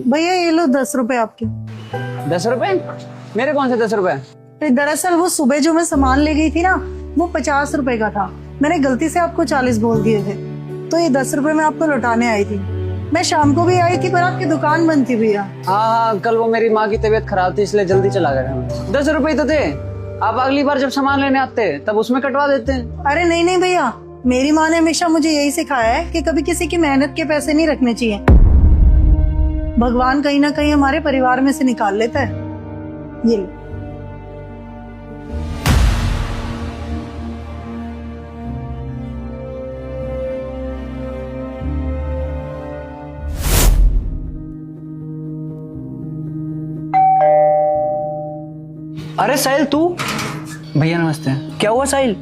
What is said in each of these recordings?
भैया ये लो 10 रुपए आपके। 10 रुपए? मेरे कौन से 10 रुपए? दरअसल वो सुबह जो मैं सामान ले गई थी ना, वो 50 रुपए का था। मैंने गलती से आपको 40 बोल दिए थे, तो ये 10 रुपए मैं आपको लौटाने आई थी। मैं शाम को भी आई थी पर आपकी दुकान बंद थी भैया। हाँ, कल वो मेरी माँ की तबीयत खराब थी इसलिए जल्दी चला गया मैं। 10 रुपए तो थे, आप अगली बार जब सामान लेने आते तब उसमें कटवा देते हैं। अरे नहीं नहीं भैया, मेरी माँ ने हमेशा मुझे यही सिखाया है कि कभी किसी की मेहनत के पैसे नहीं रखने चाहिए। भगवान कहीं ना कहीं हमारे परिवार में से निकाल लेता है। ये लो। अरे साहिल तू। भैया नमस्ते। क्या हुआ साहिल,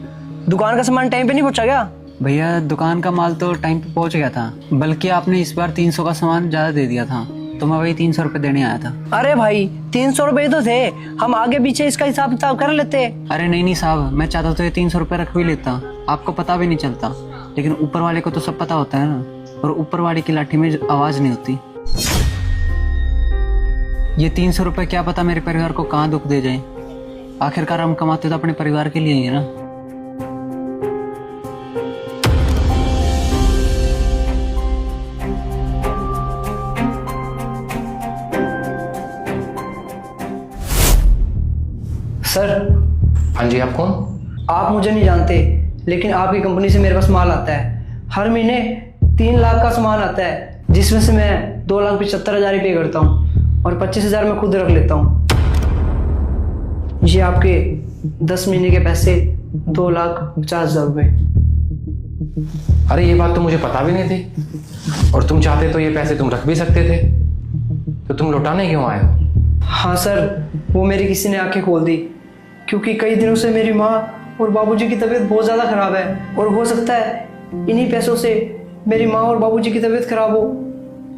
दुकान का सामान टाइम पे नहीं पहुंचा क्या? भैया दुकान का माल तो टाइम पे पहुंच गया था, बल्कि आपने इस बार 300 का सामान ज्यादा दे दिया था, तो मैं वही 300 रुपए देने आया था। अरे भाई 300 रुपए तो थे, हम आगे पीछे इसका हिसाब किताब कर लेते। अरे नहीं साहब, मैं चाहता तो ये 300 रुपए रख भी लेता, आपको पता भी नहीं चलता, लेकिन ऊपर वाले को तो सब पता होता है ना, और ऊपर वाले की लाठी में आवाज नहीं होती। ये 300 रुपए क्या पता मेरे परिवार को कहाँ दुख दे जाए। आखिरकार हम कमाते तो अपने परिवार के लिए ही है ना। सर। हाँ जी, आप कौन? आप मुझे नहीं जानते, लेकिन आपकी कंपनी से मेरे पास माल आता है। हर महीने 3 लाख का सामान आता है, जिसमें से मैं 2,75,000 पे करता हूँ और 25,000 मैं खुद रख लेता हूँ। ये आपके 10 महीने के पैसे, 2,50,000 रुपए। अरे ये बात तो मुझे पता भी नहीं थी, और तुम चाहते तो ये पैसे तुम रख भी सकते थे, तो तुम लौटाने क्यों आए हो? हाँ सर, वो मेरी किसी ने आंखें खोल दी, क्योंकि कई दिनों से मेरी माँ और बाबूजी की तबीयत बहुत ज़्यादा खराब है, और हो सकता है इन्हीं पैसों से मेरी माँ और बाबूजी की तबीयत खराब हो,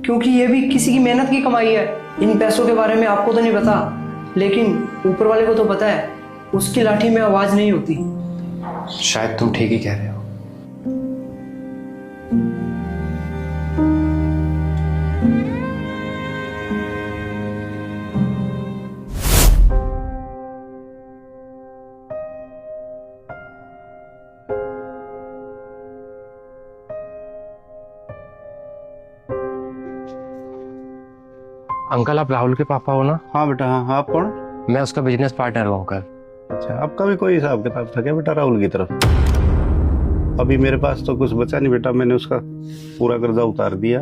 क्योंकि ये भी किसी की मेहनत की कमाई है। इन पैसों के बारे में आपको तो नहीं पता, लेकिन ऊपर वाले को तो पता है, उसकी लाठी में आवाज़ नहीं होती। शायद तुम ठीक ही कह रहे हो। अंकल, आप राहुल के पापा हो ना? हाँ बेटा, हाँ। आप कौन? मैं उसका बिजनेस पार्टनर हूँ अंकल। अच्छा, आपका भी कोई हिसाब किताब था क्या बेटा राहुल की तरफ? अभी मेरे पास तो कुछ बचा नहीं बेटा, मैंने उसका पूरा कर्जा उतार दिया।